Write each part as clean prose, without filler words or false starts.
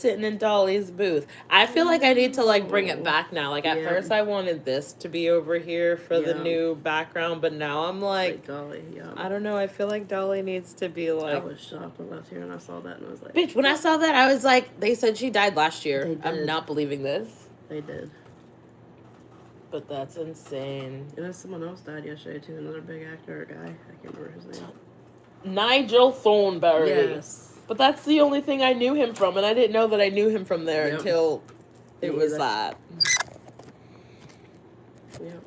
sitting in Dolly's booth. I feel like I need to like bring it back now. Like at first I wanted this to be over here for the new background, but now I'm like Dolly, I don't know. I feel like Dolly needs to be like. I was shocked when I left here and I saw that and I was like, bitch. When I saw that, I was like, they said she died last year. I'm not believing this. They did. But that's insane. And then someone else died yesterday too. Another big actor or guy. I can't remember his name. Nigel Thornberry. Yes. But that's the only thing I knew him from, and I didn't know that I knew him from there until it was that. Yep.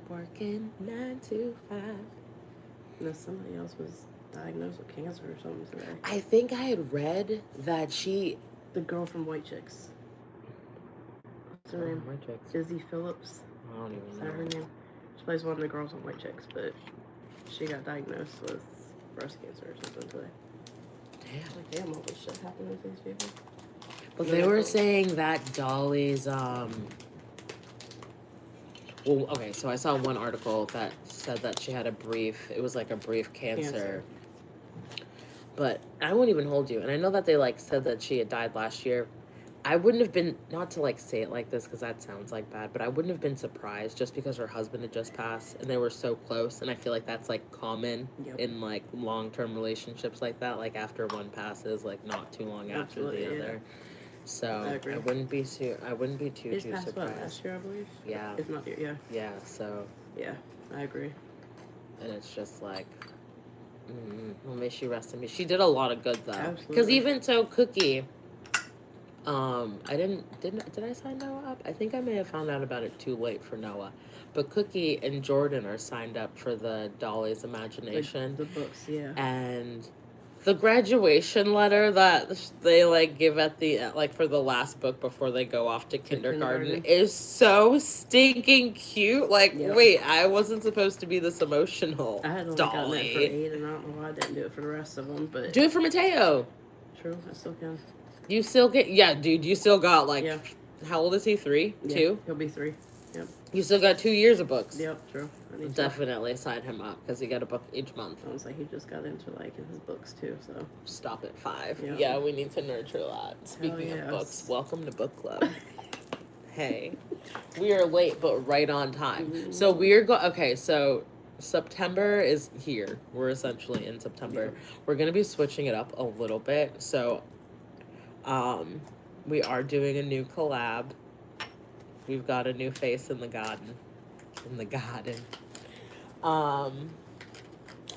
Working 9 to 5. And then somebody else was diagnosed with cancer or something today. I think I had read that she... The girl from White Chicks. What's her name? White Chicks. Izzy Phillips. I don't even Is know. that her name? She plays one of the girls on White Chicks, but she got diagnosed with breast cancer or something today. Damn. Like, damn, all this shit happened with these people. But they were saying that Dolly's, Well, okay, so I saw one article that said that she had it was like a brief cancer. But I won't even hold you. And I know that they, like, said that she had died last year. I wouldn't have been, not to, like, say it like this because that sounds, like, bad, but I wouldn't have been surprised just because her husband had just passed and they were so close. And I feel like that's, like, common in, like, long-term relationships like that. Like, after one passes, like, not too long after the other. So I wouldn't be too surprised. What, last year, I believe? Yeah. If not, Yeah, so. Yeah, I agree. And it's just like, well, may she rest in peace. She did a lot of good, though. Absolutely. Because even so, Cookie... did I sign Noah up? I think I may have found out about it too late for Noah. But Cookie and Jordan are signed up for the Dolly's Imagination. The books, yeah. And the graduation letter that they, like, give at the, like, for the last book before they go off to kindergarten is so stinking cute. Like, wait, I wasn't supposed to be this emotional. I had only gotten that for 8, and I don't know why I didn't do it for the rest of them, but... Do it for Mateo. True, I still can. You still get... Yeah, dude, you still got, like... Yeah. How old is he? 3? Yeah, 2? He'll be 3. Yep. You still got 2 years of books. Yep, true. I need Definitely sign him up, because he got a book each month. I was like, he just got into, like, his books, too, so... Stop at 5. Yep. Yeah, we need to nurture that. Speaking of books, welcome to book club. Hey. We are late, but right on time. Mm-hmm. So okay, so... September is here. We're essentially in September. Yeah. We're going to be switching it up a little bit. So, we are doing a new collab. We've got a new face in the garden.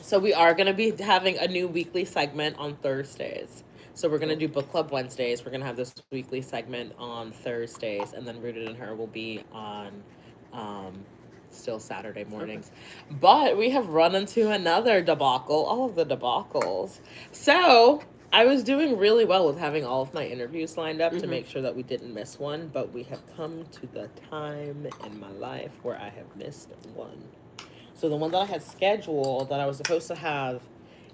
So we are going to be having a new weekly segment on Thursdays. So we're going to do book club Wednesdays. We're going to have this weekly segment on Thursdays. And then Rooted in Her will be on... still Saturday mornings. Okay. But we have run into another debacle, all of the debacles. So I was doing really well with having all of my interviews lined up to make sure that we didn't miss one, but we have come to the time in my life where I have missed one. So the one that I had scheduled that I was supposed to have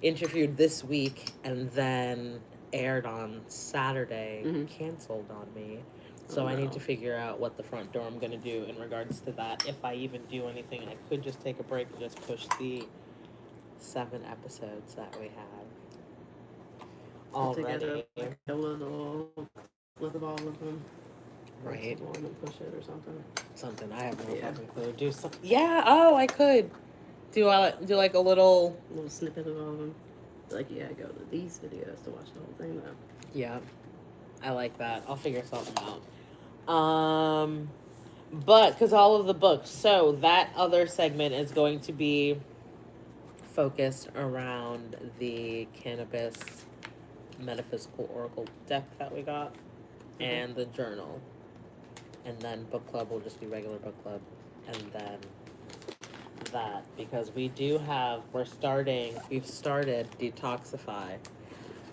interviewed this week and then aired on Saturday canceled on me. So I need to figure out what the front door I'm going to do in regards to that. If I even do anything, I could just take a break and just push the 7 episodes that we have already. Like a little flip of all of them. Right. And push it or something. Something. I have no fucking clue. Do something. Yeah. Oh, I could. Do like a little snippet of all of them. Like, yeah, go to these videos to watch the whole thing though. Yeah. I like that. I'll figure something out. But because all of the books, so that other segment is going to be focused around the cannabis metaphysical oracle deck that we got and the journal. And then book club will just be regular book club. And then that, because we've started Detoxify.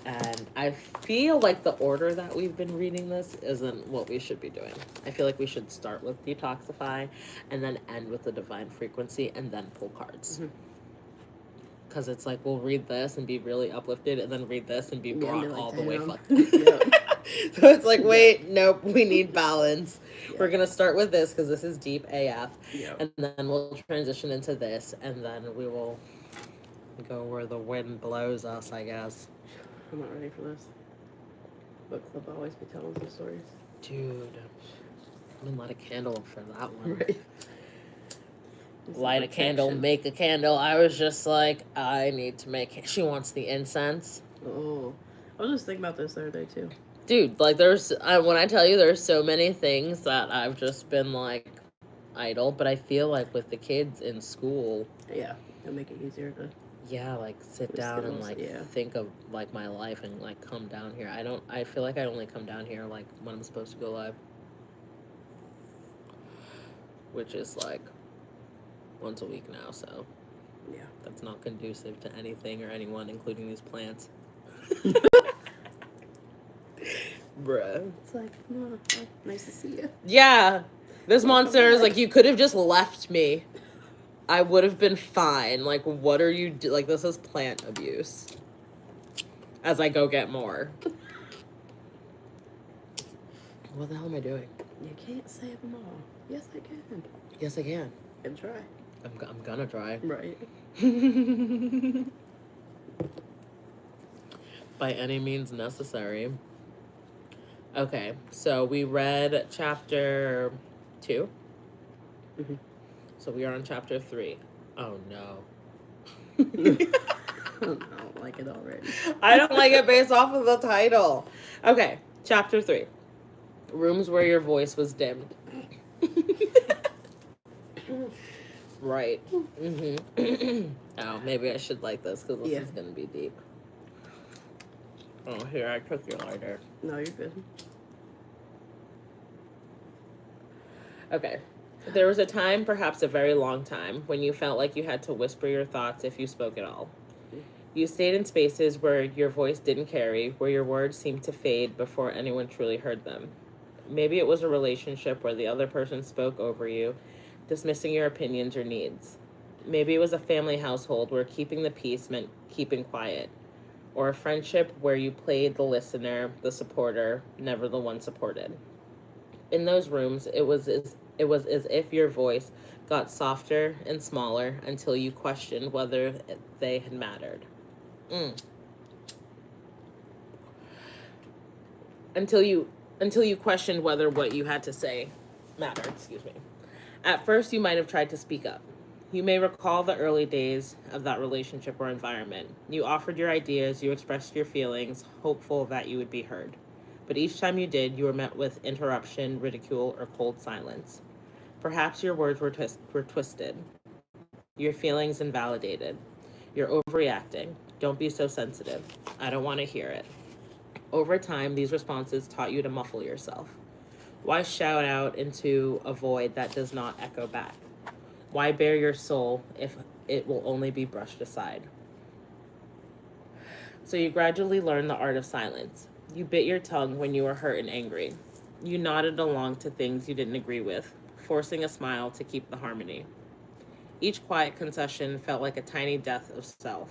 And I feel like the order that we've been reading this isn't what we should be doing. I feel like we should start with Detoxify and then end with the Divine Frequency and then pull cards. Because it's like, we'll read this and be really uplifted and then read this and be brought all the way fucked. So it's like, wait, nope, we need balance. Yeah. We're going to start with this because this is deep AF. Yeah. And then we'll transition into this and then we will go where the wind blows us, I guess. I'm not ready for this. Book Club always be telling some stories. Dude, I'm gonna light a candle for that one. Right. Light a candle, make a candle. I was just like, I need to make. She wants the incense. Oh, I was just thinking about this the other day too. Dude, like when I tell you there's so many things that I've just been like idle, but I feel like with the kids in school, yeah, it'll make it easier to. Yeah, like sit down and like think of like my life and like come down here. I feel like I only come down here like when I'm supposed to go live, which is like once a week now, so yeah, that's not conducive to anything or anyone, including these plants. Bruh. It's like, oh, nice to see you. Yeah. This monster is like, you could have just left me. I would have been fine. Like, what are you like, this is plant abuse. As I go get more. What the hell am I doing? You can't save them all. Yes, I can. Yes, I can. And try. I'm gonna try. Right. By any means necessary. Okay, so we read chapter 2. Mm-hmm. So we are on chapter 3. Oh no. I don't like it already. I don't like it based off of the title. Okay, chapter 3. Rooms where your voice was dimmed. Right. Mm-hmm. Oh, maybe I should like this because this is going to be deep. Oh, here, I took your lighter. No, you're good. Okay. There was a time, perhaps a very long time, when you felt like you had to whisper your thoughts if you spoke at all. You stayed in spaces where your voice didn't carry, where your words seemed to fade before anyone truly heard them. Maybe it was a relationship where the other person spoke over you, dismissing your opinions or needs. Maybe it was a family household where keeping the peace meant keeping quiet. Or a friendship where you played the listener, the supporter, never the one supported. In those rooms, it was as if your voice got softer and smaller until you questioned whether they had mattered. Until you questioned whether what you had to say mattered, excuse me. At first, you might have tried to speak up. You may recall the early days of that relationship or environment. You offered your ideas, you expressed your feelings, hopeful that you would be heard. But each time you did, you were met with interruption, ridicule, or cold silence. Perhaps your words were twisted, your feelings invalidated. You're overreacting. Don't be so sensitive. I don't want to hear it. Over time, these responses taught you to muffle yourself. Why shout out into a void that does not echo back? Why bare your soul if it will only be brushed aside? So you gradually learn the art of silence. You bit your tongue when you were hurt and angry. You nodded along to things you didn't agree with, forcing a smile to keep the harmony. Each quiet concession felt like a tiny death of self.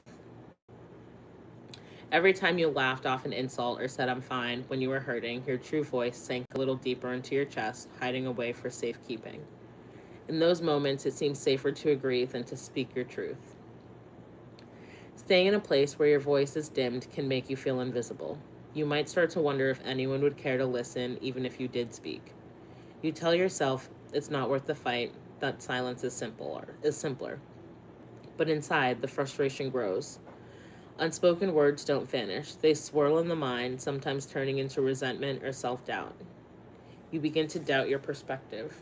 Every time you laughed off an insult or said I'm fine when you were hurting, your true voice sank a little deeper into your chest, hiding away for safekeeping. In those moments, it seems safer to agree than to speak your truth. Staying in a place where your voice is dimmed can make you feel invisible. You might start to wonder if anyone would care to listen, even if you did speak. You tell yourself it's not worth the fight, that silence is simpler. But inside, the frustration grows. Unspoken words don't vanish. They swirl in the mind, sometimes turning into resentment or self-doubt. You begin to doubt your perspective.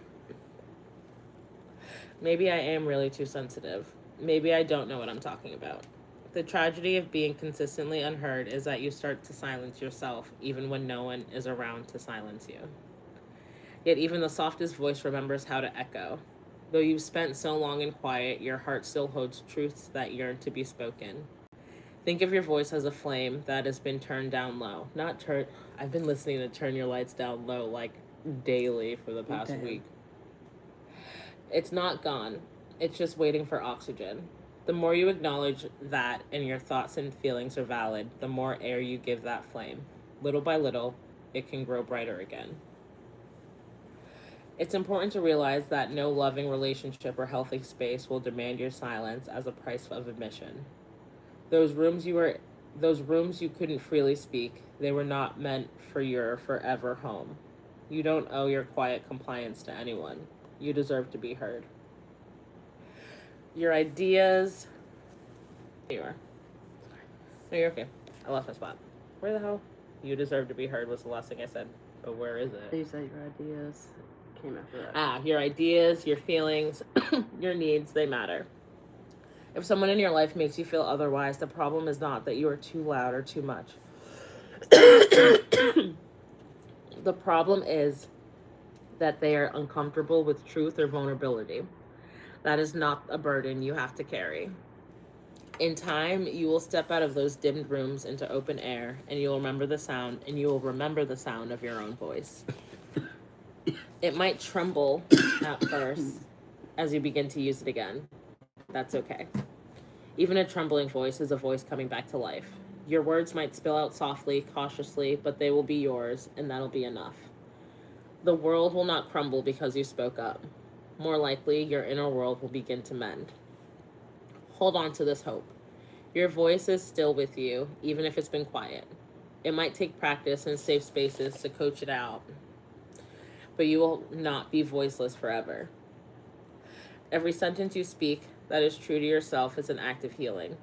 Maybe I am really too sensitive. Maybe I don't know what I'm talking about. The tragedy of being consistently unheard is that you start to silence yourself, even when no one is around to silence you. Yet even the softest voice remembers how to echo. Though you've spent so long in quiet, your heart still holds truths that yearn to be spoken. Think of your voice as a flame that has been turned down low. I've been listening to Turn Your Lights Down Low like daily for the past week. It's not gone. It's just waiting for oxygen. The more you acknowledge that and your thoughts and feelings are valid, the more air you give that flame. Little by little, it can grow brighter again. It's important to realize that no loving relationship or healthy space will demand your silence as a price of admission. Those rooms you were Those rooms you couldn't freely speak, they were not meant for your forever home. You don't owe your quiet compliance to anyone. You deserve to be heard. Your ideas. There you are. No, you're okay. I lost my spot. Where the hell? You deserve to be heard was the last thing I said. But where is it? You said your ideas came after that. Your ideas, your feelings, your needs, they matter. If someone in your life makes you feel otherwise, the problem is not that you are too loud or too much. The problem is that they are uncomfortable with truth or vulnerability. That is not a burden you have to carry. In time, you will step out of those dimmed rooms into open air, and you will remember the sound, of your own voice. It might tremble at first as you begin to use it again. That's okay. Even a trembling voice is a voice coming back to life. Your words might spill out softly, cautiously, but they will be yours, and that'll be enough. The world will not crumble because you spoke up. More likely, your inner world will begin to mend. Hold on to this hope. Your voice is still with you, even if it's been quiet. It might take practice and safe spaces to coach it out, but you will not be voiceless forever. Every sentence you speak that is true to yourself is an act of healing.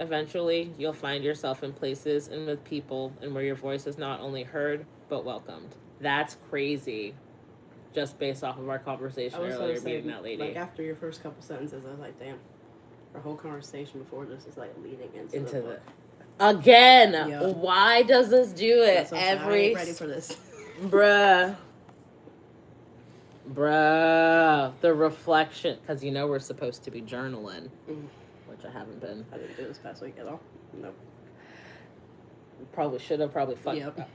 Eventually, you'll find yourself in places and with people and where your voice is not only heard, but welcomed. That's crazy. Just based off of our conversation earlier, meeting that lady. Like, after your first couple sentences, I was like, damn. Our whole conversation before this is, like, leading into the book. Again! Yep. Why does this do it? I ain't ready for this. Bruh. The reflection. Because you know we're supposed to be journaling. Which I haven't been. I didn't do this past week at all. Nope. Probably should have.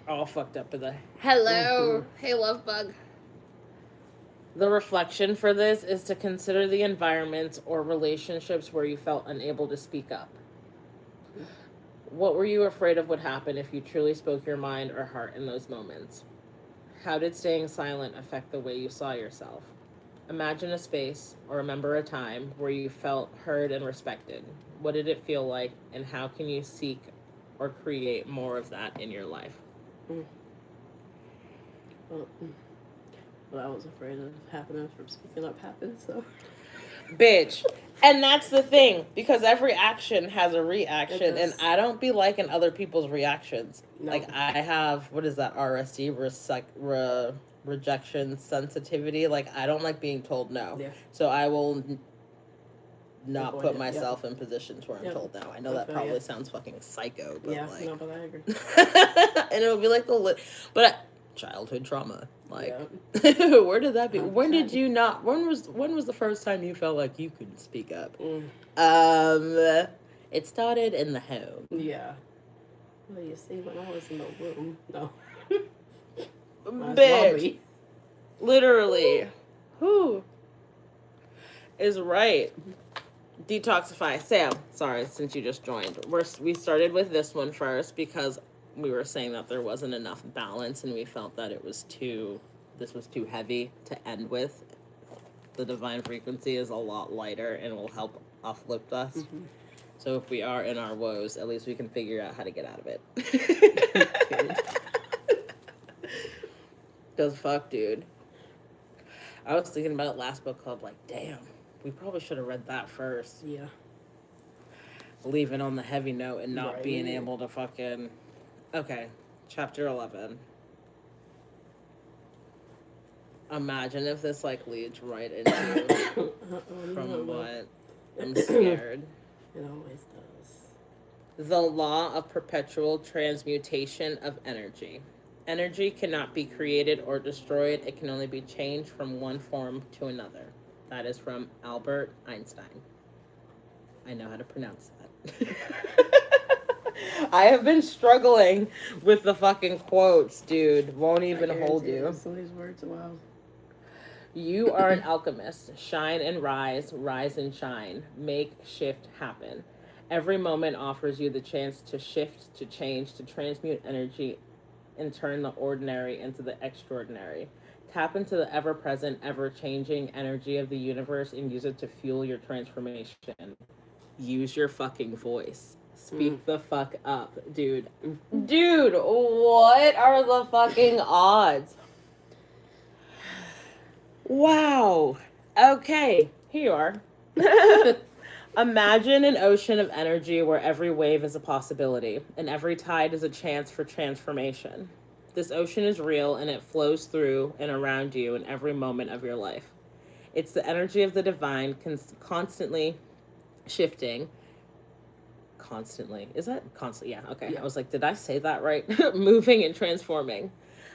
All fucked up with the hello. Hey, love bug. The reflection for this is to consider the environments or relationships where you felt unable to speak up. What were you afraid of would happen if you truly spoke your mind or heart in those moments? How did staying silent affect the way you saw yourself? Imagine a space or remember a time where you felt heard and respected. What did it feel like, and how can you seek or create more of that in your life? Well, what I was afraid of happening from speaking up happened, so. Bitch. And that's the thing, because every action has a reaction, and I don't be liking other people's reactions. No. Like, I have, what is that, RSD, rejection sensitivity. Like, I don't like being told no. Yeah. So I will not put myself in positions where I'm told no. I know that probably sounds fucking psycho, but no, but I agree. And it'll be like childhood trauma. Like, where did that be? 100%. When did you not? When was the first time you felt like you couldn't speak up? It started in the home. Yeah. Well, you see, when I was in the womb, no. Bitch. Literally. Who is right? Detoxify. Sam, sorry, since you just joined. We started with this one first because we were saying that there wasn't enough balance and we felt that this was too heavy to end with. The divine frequency is a lot lighter and will help uplift us. Mm-hmm. So if we are in our woes, at least we can figure out how to get out of it. Because fuck, dude. I was thinking about it last book club, like, damn, we probably should have read that first. Yeah. Leaving on the heavy note and not being able to fucking... Okay, chapter 11. Imagine if this, like, leads right into from what I'm scared. It always does. The law of perpetual transmutation of energy. Energy cannot be created or destroyed. It can only be changed from one form to another. That is from Albert Einstein. I know how to pronounce that. I have been struggling with the fucking quotes, dude. Won't even hold you. Some of these words are wild. You are an alchemist. Shine and rise, rise and shine. Make shift happen. Every moment offers you the chance to shift, to change, to transmute energy and turn the ordinary into the extraordinary. Tap into the ever-present, ever-changing energy of the universe and use it to fuel your transformation. Use your fucking voice. Speak the fuck up, dude. Dude, what are the fucking odds? Wow. Okay, here you are. Imagine an ocean of energy where every wave is a possibility and every tide is a chance for transformation. This ocean is real and it flows through and around you in every moment of your life. It's the energy of the divine constantly shifting. Constantly. Is that constant? Yeah, okay. Yeah. I was like, did I say that right? Moving and transforming.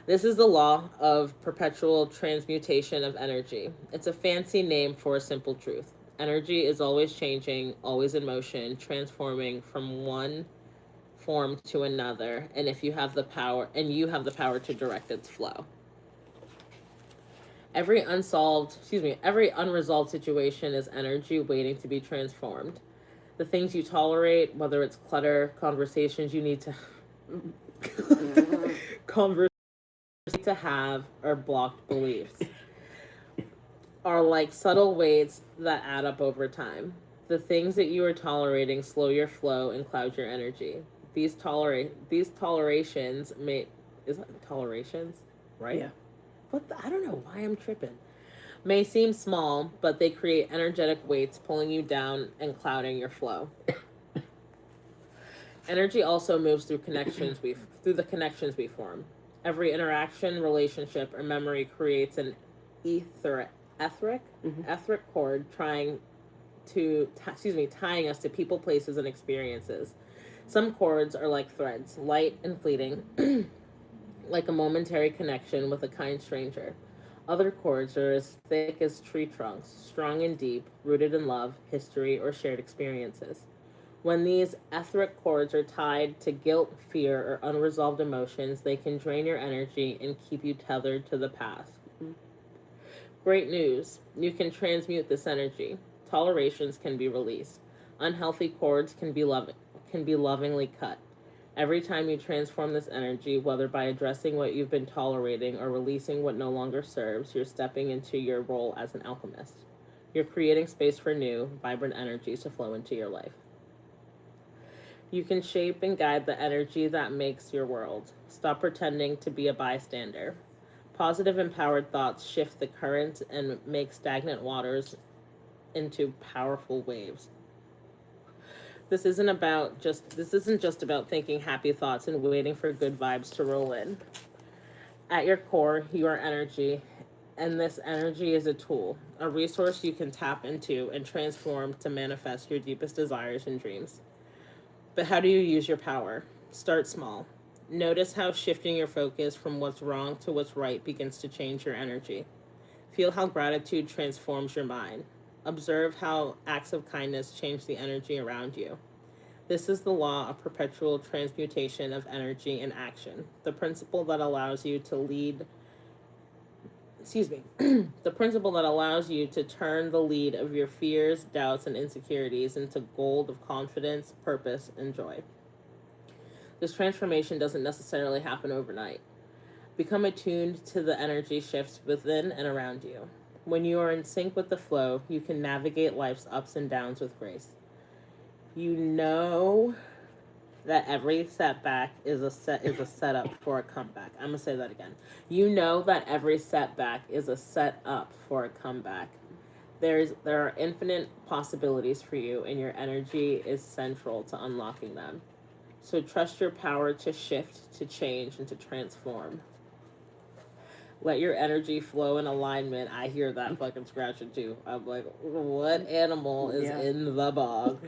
This is the law of perpetual transmutation of energy. It's a fancy name for a simple truth. Energy is always changing, always in motion, transforming from one form to another, and if you have the power to direct its flow. Every unresolved situation is energy waiting to be transformed. The things you tolerate, whether it's clutter, conversations you need to conversation to have, or blocked beliefs, are like subtle weights that add up over time. The things that you are tolerating slow your flow and cloud your energy. These tolerations right? Yeah. I don't know why I'm tripping. May seem small, but they create energetic weights pulling you down and clouding your flow. Energy also moves through the connections we form. Every interaction, relationship, or memory creates an etheric cord tying us to people, places, and experiences. Some cords are like threads, light and fleeting, like a momentary connection with a kind stranger. Other cords are as thick as tree trunks, strong and deep, rooted in love, history, or shared experiences. When these etheric cords are tied to guilt, fear, or unresolved emotions, they can drain your energy and keep you tethered to the past. Great news. You can transmute this energy. Tolerations can be released. Unhealthy cords can be lovingly cut. Every time you transform this energy, whether by addressing what you've been tolerating or releasing what no longer serves, you're stepping into your role as an alchemist. You're creating space for new, vibrant energies to flow into your life. You can shape and guide the energy that makes your world. Stop pretending to be a bystander. Positive, empowered thoughts shift the current and make stagnant waters into powerful waves. This isn't just about thinking happy thoughts and waiting for good vibes to roll in. At your core, you are energy, and this energy is a tool, a resource you can tap into and transform to manifest your deepest desires and dreams. But how do you use your power? Start small. Notice how shifting your focus from what's wrong to what's right begins to change your energy. Feel how gratitude transforms your mind. Observe how acts of kindness change the energy around you. This is the law of perpetual transmutation of energy in action, the principle that allows you to the principle that allows you to turn the lead of your fears, doubts, and insecurities into gold of confidence, purpose, and joy. This transformation doesn't necessarily happen overnight. Become attuned to the energy shifts within and around you. When you are in sync with the flow, you can navigate life's ups and downs with grace. You know that every setback is a setup for a comeback. I'm gonna say that again. You know that every setback is a setup for a comeback. There are infinite possibilities for you, and your energy is central to unlocking them. So trust your power to shift, to change, and to transform. Let your energy flow in alignment. I hear that fucking scratching too. I'm like, what animal is in the bog?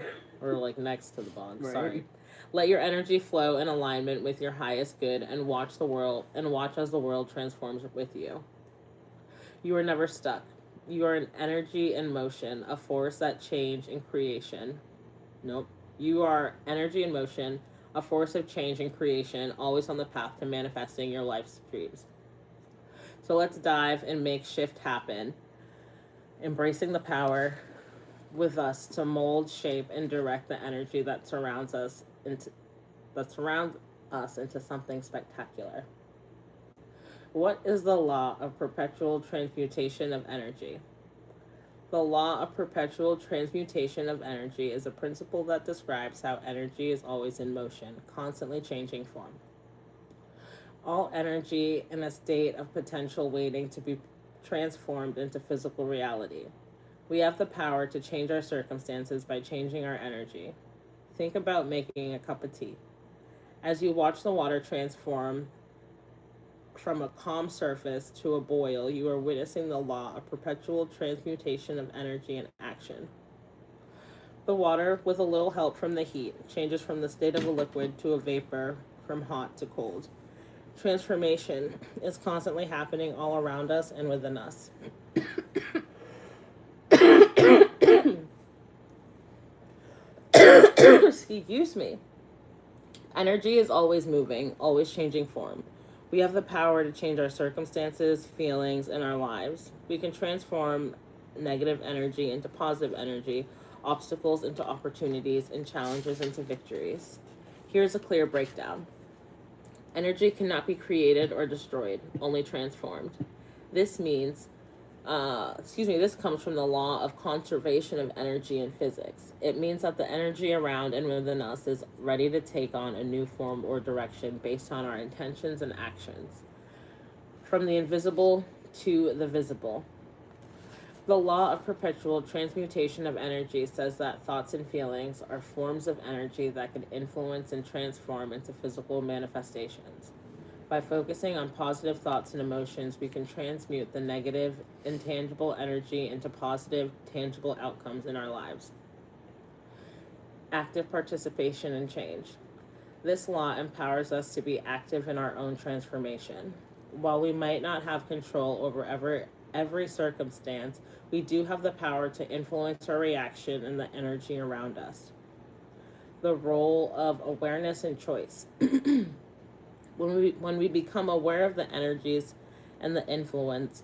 Or like next to the bog, right. Sorry. Let your energy flow in alignment with your highest good and watch as the world transforms with you. You are never stuck. You are an energy in motion, a force that change and creation. Nope. You are energy in motion, a force of change and creation, always on the path to manifesting your life's dreams. So let's dive and make shift happen, embracing the power with us to mold, shape, and direct the energy that surrounds us into something spectacular. What is the law of perpetual transmutation of energy? The law of perpetual transmutation of energy is a principle that describes how energy is always in motion, constantly changing form. All energy in a state of potential waiting to be transformed into physical reality. We have the power to change our circumstances by changing our energy. Think about making a cup of tea. As you watch the water transform from a calm surface to a boil, you are witnessing the law of perpetual transmutation of energy in action. The water, with a little help from the heat, changes from the state of a liquid to a vapor, from hot to cold. Transformation is constantly happening all around us and within us. Excuse me. Energy is always moving, always changing form. We have the power to change our circumstances, feelings, and our lives. We can transform negative energy into positive energy, obstacles into opportunities, and challenges into victories. Here's a clear breakdown. Energy cannot be created or destroyed, only transformed. This comes from the law of conservation of energy in physics. It means that the energy around and within us is ready to take on a new form or direction based on our intentions and actions. From the invisible to the visible. The law of perpetual transmutation of energy says that thoughts and feelings are forms of energy that can influence and transform into physical manifestations. By focusing on positive thoughts and emotions, we can transmute the negative, intangible energy into positive, tangible outcomes in our lives. Active participation in change. This law empowers us to be active in our own transformation. While we might not have control over every circumstance, we do have the power to influence our reaction and the energy around us. The role of awareness and choice. When we become aware of the energies and the influence,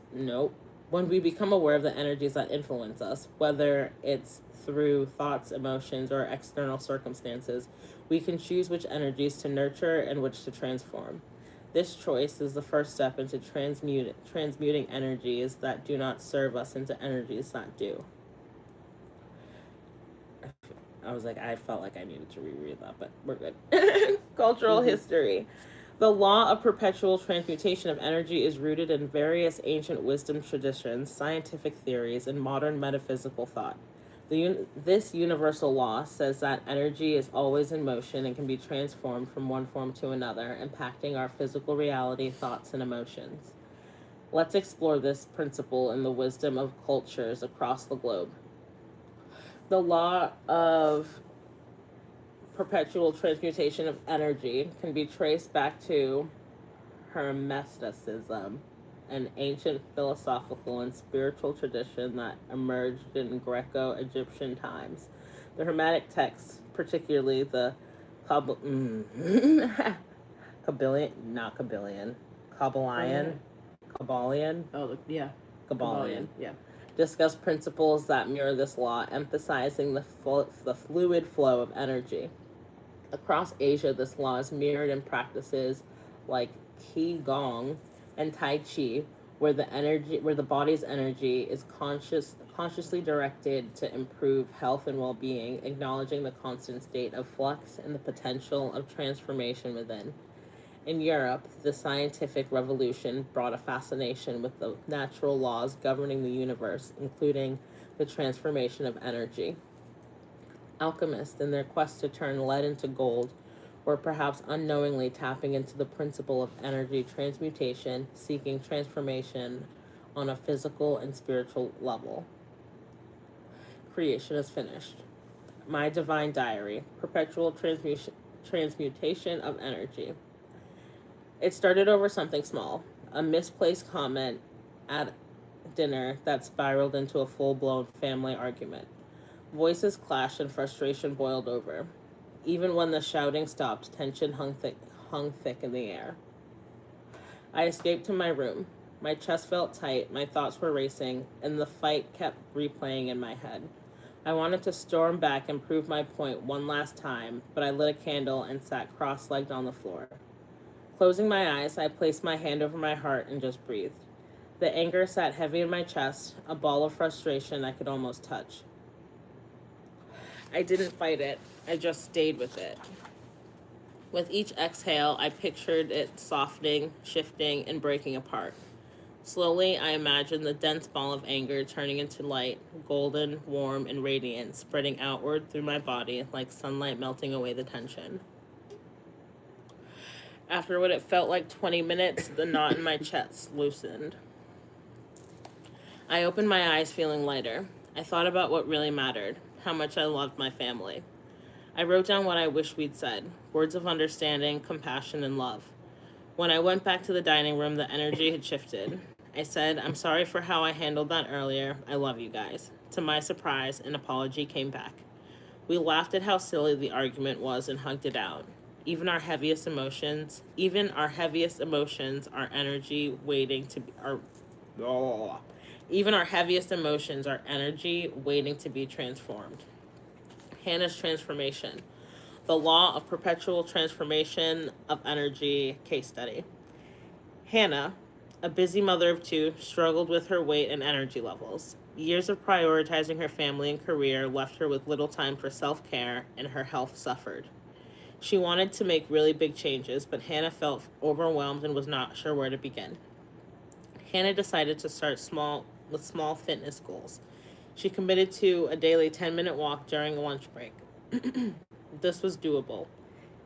when we become aware of the energies that influence us, whether it's through thoughts, emotions, or external circumstances, we can choose which energies to nurture and which to transform. This choice is the first step into transmuting energies that do not serve us into energies that do. I felt like I needed to reread that, but we're good. Cultural history. The law of perpetual transmutation of energy is rooted in various ancient wisdom traditions, scientific theories, and modern metaphysical thought. This universal law says that energy is always in motion and can be transformed from one form to another, impacting our physical reality, thoughts, and emotions. Let's explore this principle in the wisdom of cultures across the globe. The law of perpetual transmutation of energy can be traced back to Hermeticism, an ancient philosophical and spiritual tradition that emerged in Greco-Egyptian times. The Hermetic texts, particularly the Kabbalion, discuss principles that mirror this law, emphasizing the fluid flow of energy. Across Asia, this law is mirrored in practices like Qigong and Tai Chi, where the body's energy is consciously directed to improve health and well-being, acknowledging the constant state of flux and the potential of transformation within. In Europe, the scientific revolution brought a fascination with the natural laws governing the universe, including the transformation of energy. Alchemists, in their quest to turn lead into gold, were perhaps unknowingly tapping into the principle of energy transmutation, seeking transformation on a physical and spiritual level. Creation is finished. My Divine Diary, Perpetual Transmutation of Energy. It started over something small, a misplaced comment at dinner that spiraled into a full-blown family argument. Voices clashed and frustration boiled over. Even when the shouting stopped, tension hung thick in the air. I escaped to my room. My chest felt tight, my thoughts were racing, and the fight kept replaying in my head. I wanted to storm back and prove my point one last time, but I lit a candle and sat cross-legged on the floor. Closing my eyes, I placed my hand over my heart and just breathed. The anger sat heavy in my chest, a ball of frustration I could almost touch. I didn't fight it, I just stayed with it. With each exhale, I pictured it softening, shifting, and breaking apart. Slowly, I imagined the dense ball of anger turning into light, golden, warm, and radiant, spreading outward through my body like sunlight melting away the tension. After what it felt like 20 minutes, the knot in my chest loosened. I opened my eyes feeling lighter. I thought about what really mattered, how much I loved my family. I wrote down what I wish we'd said, words of understanding, compassion, and love. When I went back to the dining room, the energy had shifted. I said, I'm sorry for how I handled that earlier. I love you guys. To my surprise, an apology came back. We laughed at how silly the argument was and hugged it out. Even our heaviest emotions are energy waiting to be even our heaviest emotions are energy waiting to be transformed. Hannah's transformation. The Law of Perpetual Transformation of Energy case study. Hannah, a busy mother of two, struggled with her weight and energy levels. Years of prioritizing her family and career left her with little time for self-care, and her health suffered. She wanted to make really big changes, but Hannah felt overwhelmed and was not sure where to begin. Hannah decided to start with small fitness goals. She committed to a daily 10-minute walk during a lunch break. This was doable.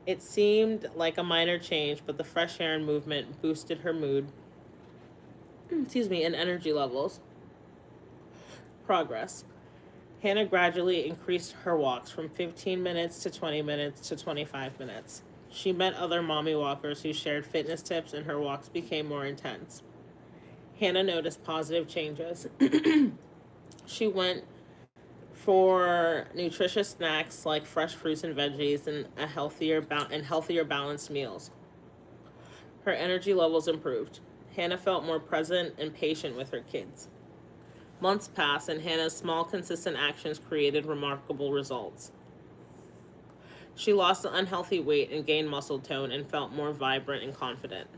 It seemed like a minor change, but the fresh air and movement boosted her mood, and energy levels. Progress. Hannah gradually increased her walks from 15 minutes to 20 minutes to 25 minutes. She met other mommy walkers who shared fitness tips, and her walks became more intense. Hannah noticed positive changes. She went for nutritious snacks like fresh fruits and veggies and healthier balanced meals. Her energy levels improved. Hannah felt more present and patient with her kids. Months passed, and Hannah's small, consistent actions created remarkable results. She lost the unhealthy weight and gained muscle tone and felt more vibrant and confident.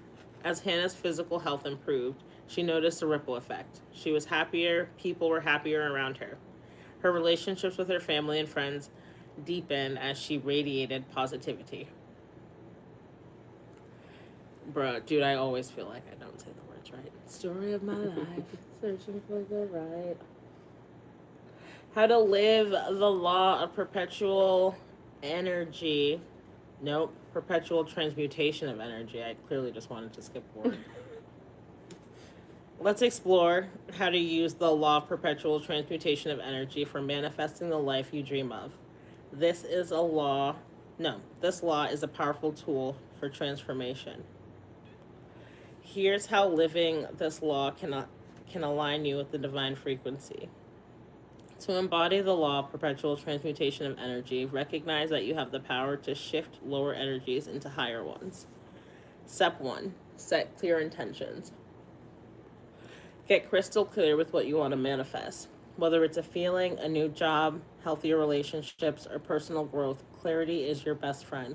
As Hannah's physical health improved, she noticed a ripple effect. She was happier, people were happier around her. Her relationships with her family and friends deepened as she radiated positivity. Bruh, dude, I always feel like I don't say the words right. Story of my life, searching for the right. How to live the law of perpetual energy. Nope, perpetual transmutation of energy. I clearly just wanted to skip forward. Let's explore how to use the law of perpetual transmutation of energy for manifesting the life you dream of. This law is a powerful tool for transformation. Here's how living this law can align you with the divine frequency. To embody the law of perpetual transmutation of energy, recognize that you have the power to shift lower energies into higher ones. Step 1. Set clear intentions. Get crystal clear with what you want to manifest. Whether it's a feeling, a new job, healthier relationships, or personal growth, clarity is your best friend.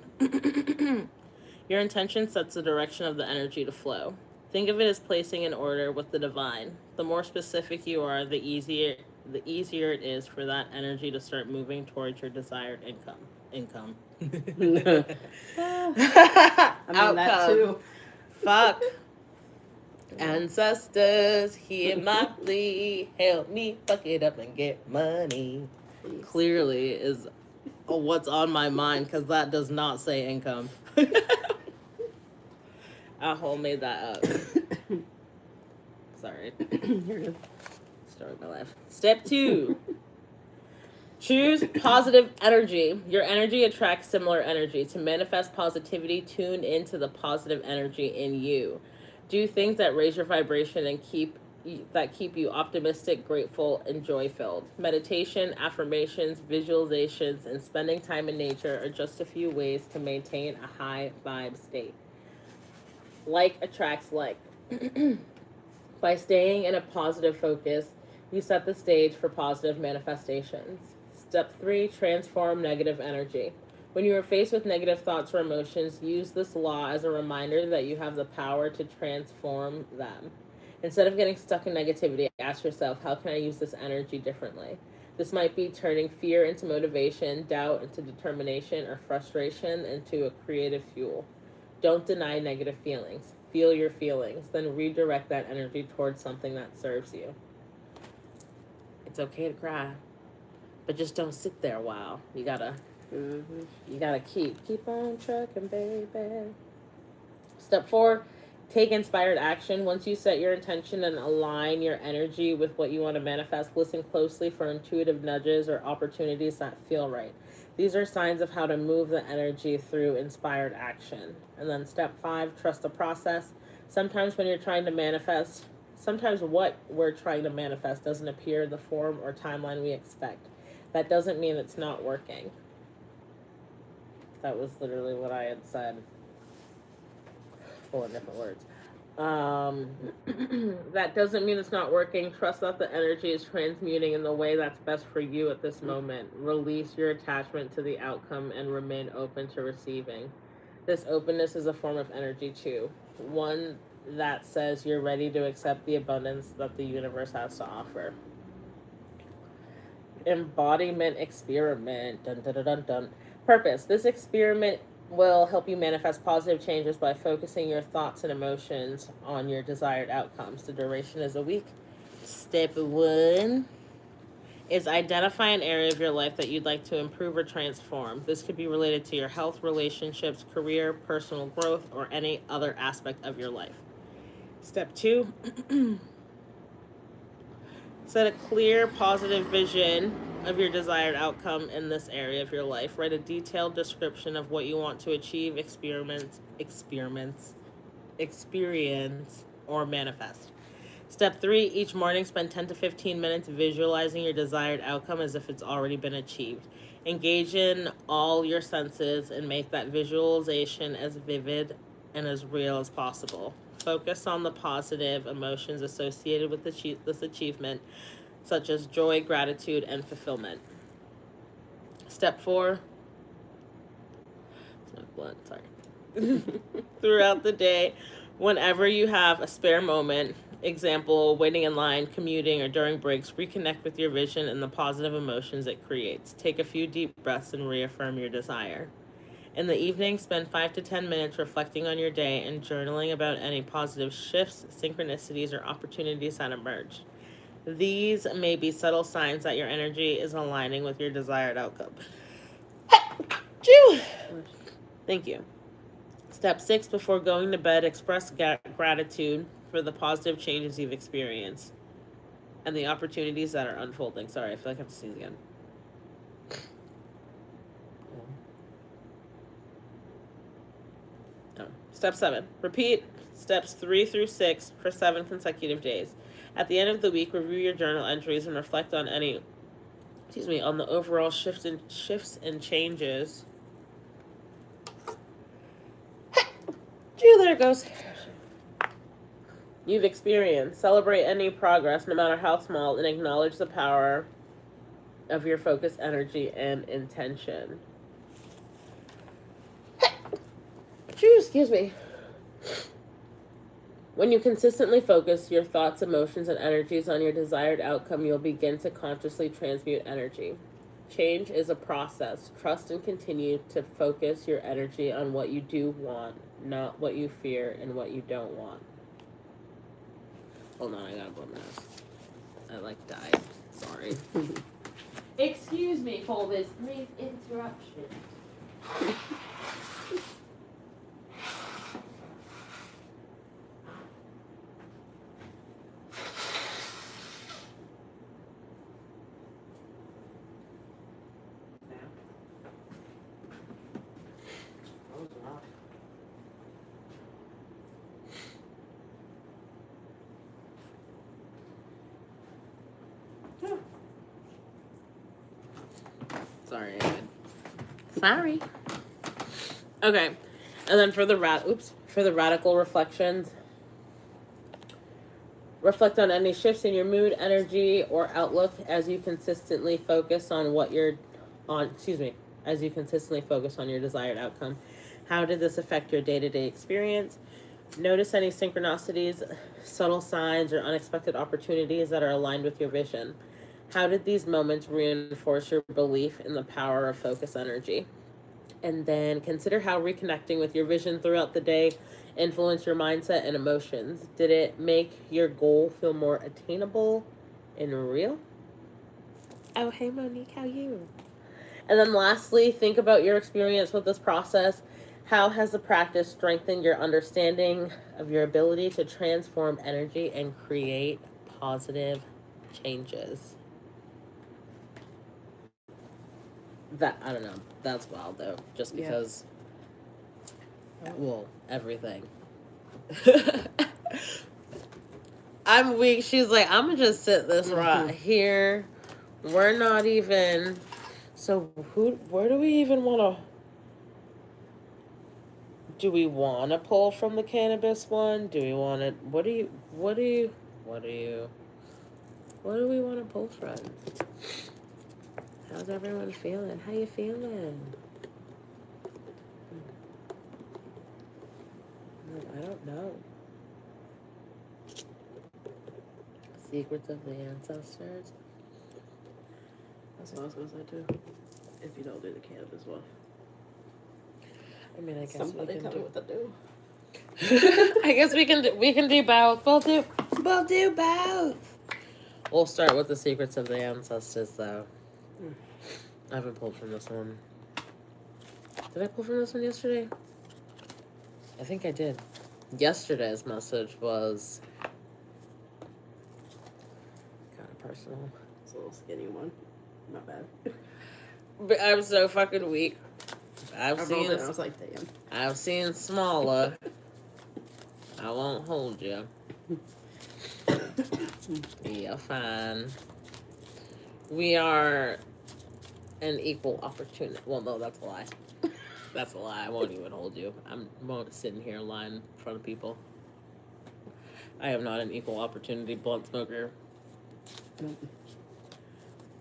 Your intention sets the direction of the energy to flow. Think of it as placing an order with the divine. The more specific you are, the easier it is for that energy to start moving towards your desired income. I mean, that too. Fuck. Ancestors, hear my plea. Help me fuck it up and get money. Clearly is what's on my mind, because that does not say income. Ahol made that up. Sorry. You're good. Story of my life. Step 2. Choose positive energy. Your energy attracts similar energy. To manifest positivity, tune into the positive energy in you. Do things that raise your vibration and keep you optimistic, grateful, and joy-filled. Meditation, affirmations, visualizations, and spending time in nature are just a few ways to maintain a high vibe state. Like attracts like. By staying in a positive focus, you set the stage for positive manifestations. Step 3, transform negative energy. When you are faced with negative thoughts or emotions, use this law as a reminder that you have the power to transform them. Instead of getting stuck in negativity, ask yourself, how can I use this energy differently? This might be turning fear into motivation, doubt into determination, or frustration into a creative fuel. Don't deny negative feelings. Feel your feelings, then redirect that energy towards something that serves you. It's okay to cry, but just don't sit there a while. You gotta keep on trucking, baby. Step 4, take inspired action. Once you set your intention and align your energy with what you want to manifest, listen closely for intuitive nudges or opportunities that feel right. These are signs of how to move the energy through inspired action. And then step 5, trust the process. Sometimes when you're trying to manifest, sometimes what we're trying to manifest doesn't appear in the form or timeline we expect. That doesn't mean it's not working. That was literally what I had said. 4 different words. That doesn't mean it's not working. Trust that the energy is transmuting in the way that's best for you at this moment. Release your attachment to the outcome and remain open to receiving. This openness is a form of energy too. One that says you're ready to accept the abundance that the universe has to offer. Embodiment experiment. Dun, dun, dun, dun, dun. Purpose. This experiment will help you manifest positive changes by focusing your thoughts and emotions on your desired outcomes. The duration is a week. Step 1 is identify an area of your life that you'd like to improve or transform. This could be related to your health, relationships, career, personal growth, or any other aspect of your life. Step 2, set a clear, positive vision of your desired outcome in this area of your life. Write a detailed description of what you want to achieve, experience, or manifest. Step 3, each morning spend 10 to 15 minutes visualizing your desired outcome as if it's already been achieved. Engage in all your senses and make that visualization as vivid and as real as possible. Focus on the positive emotions associated with this achievement, such as joy, gratitude, and fulfillment. Step 4, smoke blunt, sorry. Throughout the day, whenever you have a spare moment, example, waiting in line, commuting, or during breaks, reconnect with your vision and the positive emotions it creates. Take a few deep breaths and reaffirm your desire. In the evening, spend 5 to 10 minutes reflecting on your day and journaling about any positive shifts, synchronicities, or opportunities that emerge. These may be subtle signs that your energy is aligning with your desired outcome. Thank you. Step 6, before going to bed, express gratitude for the positive changes you've experienced and the opportunities that are unfolding. Sorry, I feel like I have to sneeze again. Step 7, repeat steps 3 through 6 for 7 consecutive days. At the end of the week, review your journal entries and reflect on on the overall shifts and changes. There it goes. You've experienced. Celebrate any progress, no matter how small, and acknowledge the power of your focused energy and intention. Excuse me. When you consistently focus your thoughts, emotions, and energies on your desired outcome, you'll begin to consciously transmute energy. Change is a process. Trust and continue to focus your energy on what you do want, not what you fear and what you don't want. Hold on, I gotta blow my nose. I died. Sorry. Excuse me for this brief interruption. Sorry. Okay, and then for the radical reflections, reflect on any shifts in your mood, energy, or outlook as you consistently focus on as you consistently focus on your desired outcome. How did this affect your day-to-day experience? Notice any synchronicities, subtle signs, or unexpected opportunities that are aligned with your vision. How did these moments reinforce your belief in the power of focus energy? And then consider how reconnecting with your vision throughout the day influenced your mindset and emotions. Did it make your goal feel more attainable and real? Oh, hey, Monique, how you? And then lastly, think about your experience with this process. How has the practice strengthened your understanding of your ability to transform energy and create positive changes? That, I don't know. That's wild though. Just because, well, everything. I'm weak. She's like, I'm gonna just sit this right here. We're not even. So where do we even want to? Do we want to pull from the cannabis one? Do we want to? What do we want to pull from? How's everyone feeling? How you feeling? I don't know. Secrets of the ancestors. That's what I was gonna say too. If you don't do the cannabis one. I mean, I guess somebody we can tell me what to do. I guess we can do both. We'll do both. We'll start with the secrets of the ancestors, though. I haven't pulled from this one. Did I pull from this one yesterday? I think I did. Yesterday's message was kind of personal. It's a little skinny one. Not bad. But I'm so fucking weak. I was like, damn. I've seen smaller. I won't hold you. You're fine. We are an equal opportunity. Well, no, that's a lie. That's a lie. I won't even hold you. I won't sit in here lying in front of people. I am not an equal opportunity blunt smoker.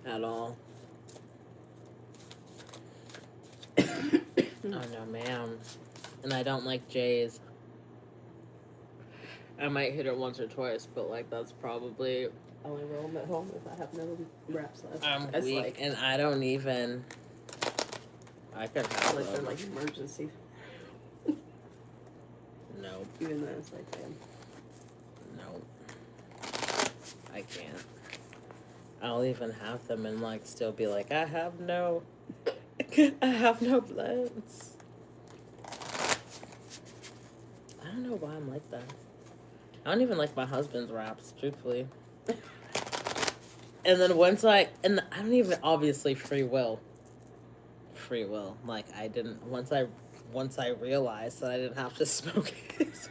At all. Oh, no, ma'am. And I don't like J's. I might hit it once or twice, but, like, that's probably... I only roll them at home if I have no wraps left. I'm weak, like, and I don't even... I could have like they're like emergency. No. Even though it's like, damn. No. I can't. I'll even have them and, like, still be like, I have no blends. I don't know why I'm like that. I don't even like my husband's raps, truthfully. And then I don't even, obviously, free will. Like, I didn't, once I realized that I didn't have to smoke it.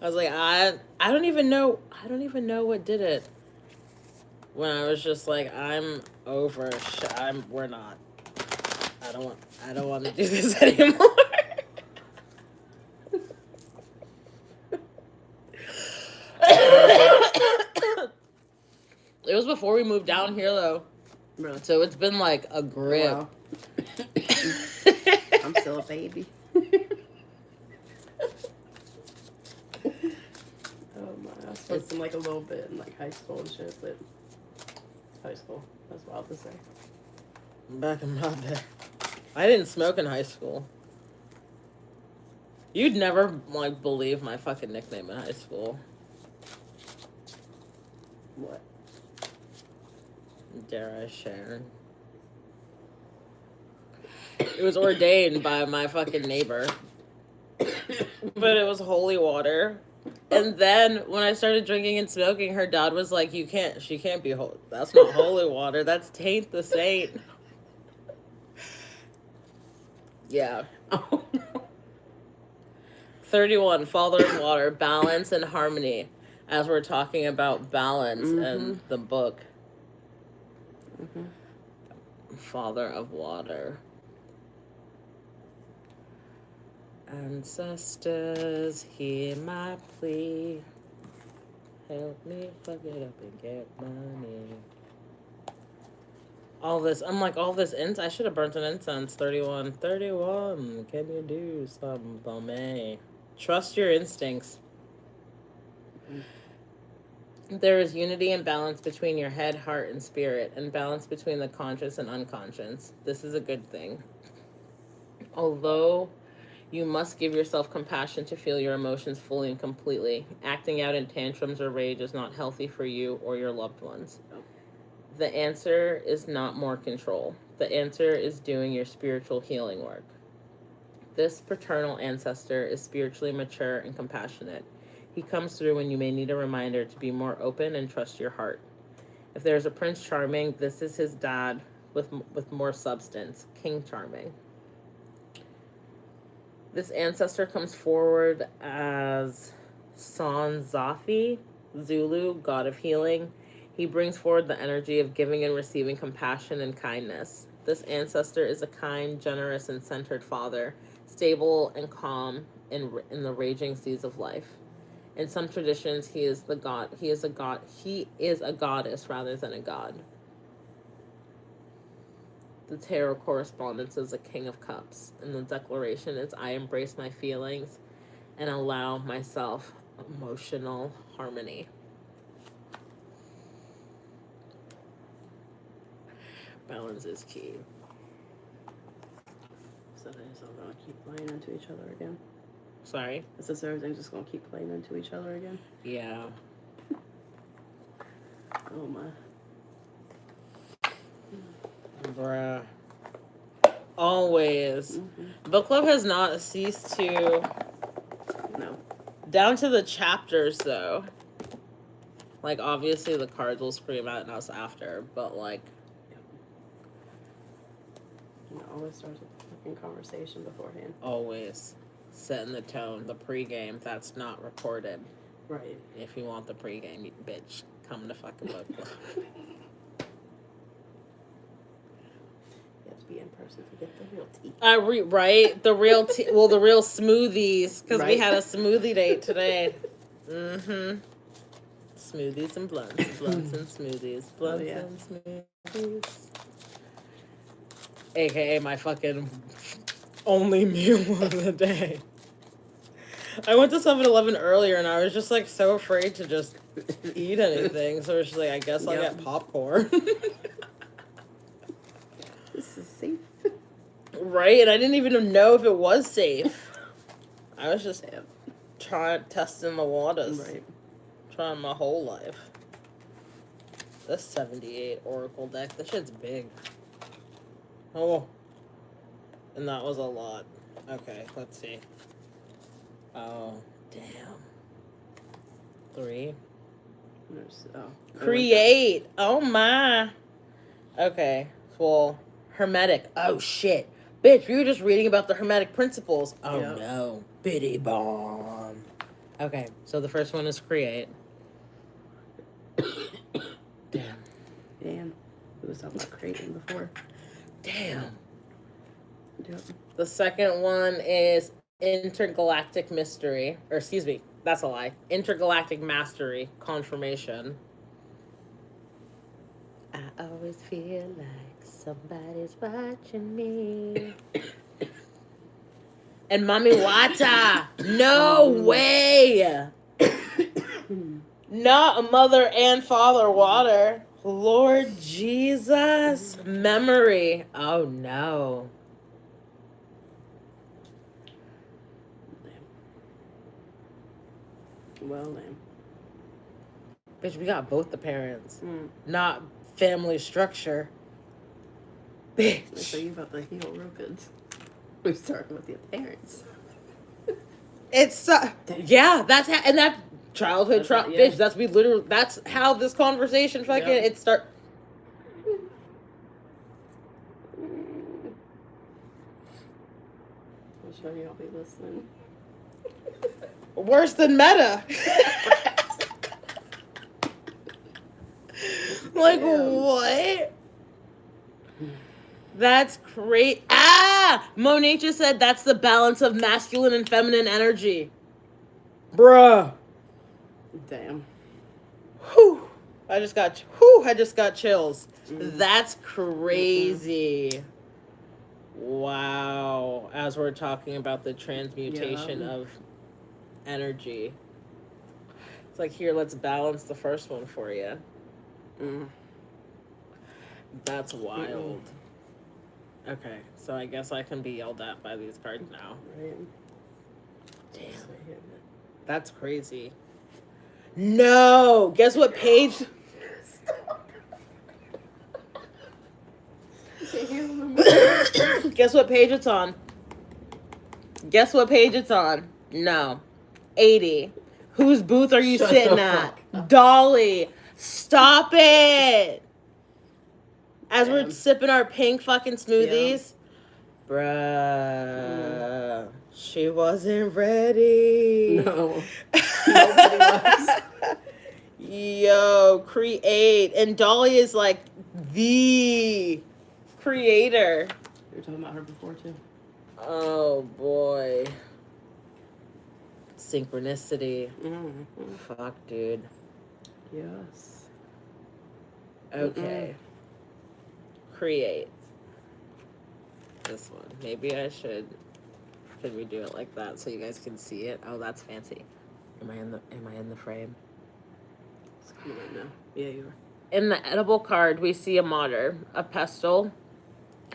I was like, I don't even know what did it. When I was just like, I'm over, we're not. I don't want to do this anymore. It was before we moved down here, though. Really? So it's been like a grip. Oh, wow. I'm still a baby. Oh my! I smoked them like a little bit in like high school and shit, but high school. That's wild to say. Back in my day, I didn't smoke in high school. You'd never like believe my fucking nickname in high school. What? Dare I share? It was ordained by my fucking neighbor. But it was holy water. And then when I started drinking and smoking, her dad was like, she can't be holy. That's not holy water. That's taint the saint. Yeah. 31, Father of Water, balance and harmony. As we're talking about balance and the book. Father of Water. Ancestors, hear my plea. Help me fuck it up and get money. All this incense. I should have burnt an incense. 31, can you do something for me? Trust your instincts. There is unity and balance between your head, heart, and spirit, and balance between the conscious and unconscious. This is a good thing. Although you must give yourself compassion to feel your emotions fully and completely, acting out in tantrums or rage is not healthy for you or your loved ones. The answer is not more control. The answer is doing your spiritual healing work. This paternal ancestor is spiritually mature and compassionate. He comes through when you may need a reminder to be more open and trust your heart. If there's a Prince Charming, this is his dad with more substance, King Charming. This ancestor comes forward as San Zafi, Zulu, god of healing. He brings forward the energy of giving and receiving compassion and kindness. This ancestor is a kind, generous, and centered father, stable and calm in the raging seas of life. In some traditions, he is a goddess rather than a god. The tarot correspondence is a King of Cups, and the declaration is, I embrace my feelings and allow myself emotional harmony. Balance is key. So they're just all gonna keep playing into each other again. Sorry? Is this everything just gonna keep playing into each other again? Yeah. Oh my. Bruh. Always. Mm-hmm. Book club has not ceased to... No. Down to the chapters, though. Like, obviously the cards will scream at us after, but, like... It always starts with a fucking conversation beforehand. Always. Setting the tone. The pregame, that's not recorded. Right. If you want the pregame, you bitch, come to fucking book club. You have to be in person to get the real tea. Right? The real tea. Well, the real smoothies. Because we Right. had a smoothie date today. Mm-hmm. Smoothies and blunts. Blunts and smoothies. Blunts and smoothies. AKA my fucking only meal of the day. I went to 7-Eleven earlier and I was just like so afraid to just eat anything. So it's just like, I guess I'll get popcorn. This is safe. Right? And I didn't even know if it was safe. I was just testing the waters. Right. Trying my whole life. This 78 Oracle deck, this shit's big. Oh. And that was a lot. Okay, let's see. Oh, damn. 3. Create. Oh my. Okay. Well, Hermetic. Oh shit. Bitch, we were just reading about the Hermetic principles. Oh no. Bitty bomb. Okay, so the first one is create. Damn. We was talking about creating before. Damn. Yep. The second one is Intergalactic Mystery. Or excuse me, that's a lie. Intergalactic Mastery. Confirmation. I always feel like somebody's watching me. And Mami Wata. No way. Not a mother and father water. Lord Jesus. Memory. Oh no. Well then. Bitch, we got both the parents. Not family structure. Bitch. So you about to heal real good. We're starting with your parents. It's yeah, that's how, and that childhood trauma, bitch. That's how this conversation fucking it start. I'm sure y'all be listening. Worse than meta. Like what? That's great. Monet just said that's the balance of masculine and feminine energy. Bruh. Damn. Whew. I just got chills. That's crazy. Wow. As we're talking about the transmutation of energy. It's like, here, let's balance the first one for you. That's wild. Okay, so I guess I can be yelled at by these cards now. Right. Damn. That's crazy. No! Guess what page? Guess what page it's on? Guess what page it's on? No. 80. Whose booth are you sitting at? Dolly. Stop it! As we're sipping our pink fucking smoothies. Yeah. Bruh. She wasn't ready. No. Nobody was. Yo, create. And Dolly is like the creator. We were talking about her before too. Oh boy. Synchronicity. Fuck, dude. Yes. Okay. Create. This one. Maybe I should. Could we do it like that so you guys can see it? Oh, that's fancy. Am I in the frame? It's coming right now. Yeah, you are. In the edible card, we see a mortar, a pestle,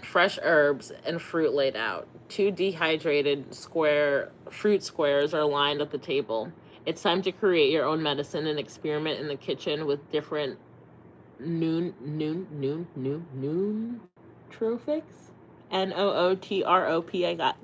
fresh herbs, and fruit laid out. 2 dehydrated fruit squares are lined at the table. It's time to create your own medicine and experiment in the kitchen with different nootropics. Nootropics. I got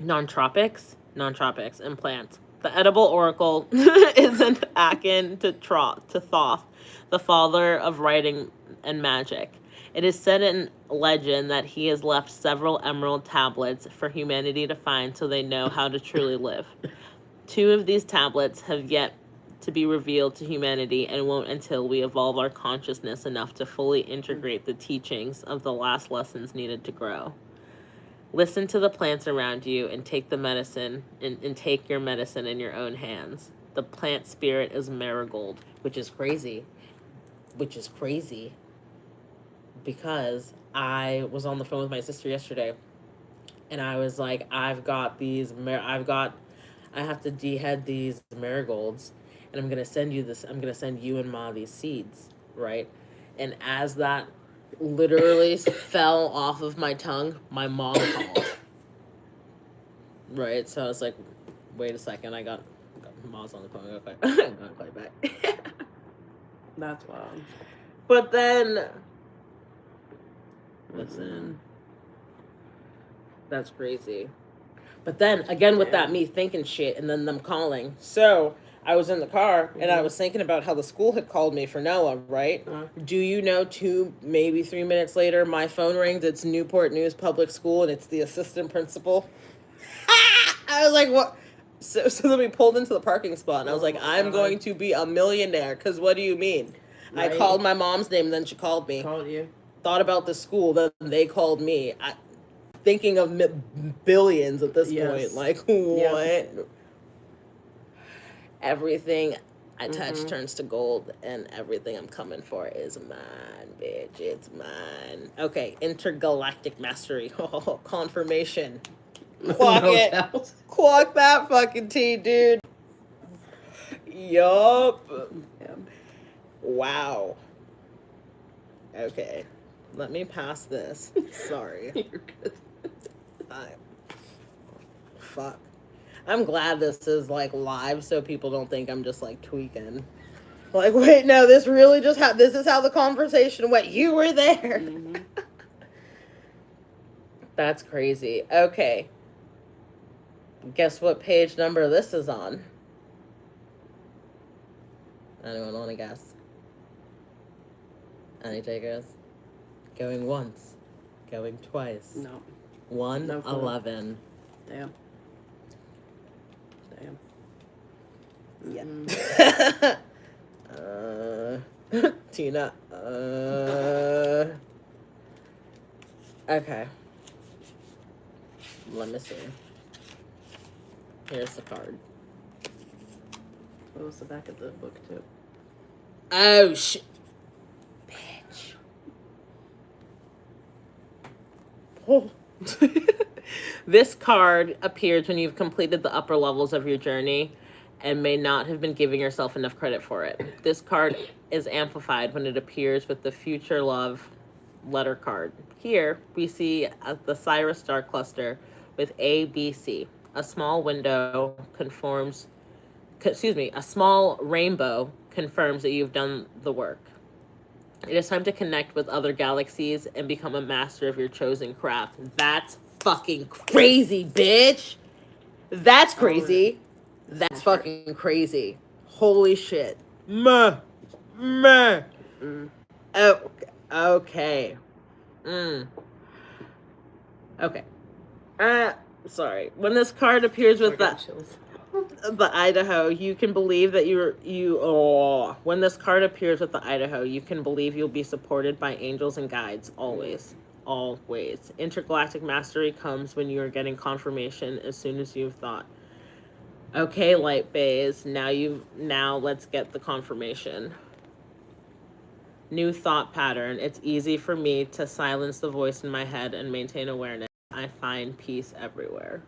nootropics and plants. The edible oracle is an Akin to Thoth, the father of writing and magic. It is said in legend that he has left several emerald tablets for humanity to find so they know how to truly live. 2 of these tablets have yet to be revealed to humanity and won't until we evolve our consciousness enough to fully integrate the teachings of the last lessons needed to grow. Listen to the plants around you and take the medicine and take your medicine in your own hands. The plant spirit is marigold, which is crazy. Because I was on the phone with my sister yesterday and I was like, I have to dehead these marigolds and I'm going to send you and Ma these seeds, right? And as that literally fell off of my tongue, my mom called. Right? So I was like, wait a second, I got Mom's on the phone. I'm gonna call you back. That's wild. But then, listen, that's crazy. But then, again, with that, me thinking shit and then them calling. So I was in the car and I was thinking about how the school had called me for Noah, right? Do you know 2, maybe 3 minutes later, my phone rings. It's Newport News Public School and it's the assistant principal. I was like, what? So then we pulled into the parking spot and I was like, I'm going to be a millionaire because what do you mean? Right. I called my mom's name and then she called me. Called you. Thought about the school, then they called me. Thinking of billions at this point. Like, what? Yep. Everything I touch turns to gold, and everything I'm coming for is mine, bitch. It's mine. Okay, intergalactic mastery. Oh, confirmation. Clock it. Clock that fucking T, dude. Yup. Yeah. Wow. Okay. Let me pass this. Sorry. You're good. Fuck. I'm glad this is like live so people don't think I'm just like tweaking. Like, wait, no, this really just this is how the conversation went. You were there. That's crazy. Okay. Guess what page number this is on? Anyone want to guess? Any takers? Going once. Going twice. No. 111. Damn. Yeah. Tina. Okay. Let me see. Here's the card. What was the back of the book too? Oh shit. Bitch. This card appears when you've completed the upper levels of your journey and may not have been giving yourself enough credit for it. This card is amplified when it appears with the future love letter card. Here, we see the Cyrus star cluster with A, B, C. A small window a small rainbow confirms that you've done the work. It is time to connect with other galaxies and become a master of your chosen craft. That's fucking crazy, bitch. That's crazy. That's fucking crazy. Holy shit. Meh. Oh, okay. Okay. Sorry. When this card appears with the Idaho, you can believe that when this card appears with the Idaho, you can believe you'll be supported by angels and guides always. Always. Intergalactic mastery comes when you are getting confirmation as soon as you've thought. Okay, light bays, now let's get the confirmation. New thought pattern. It's easy for me to silence the voice in my head and maintain awareness. I find peace everywhere.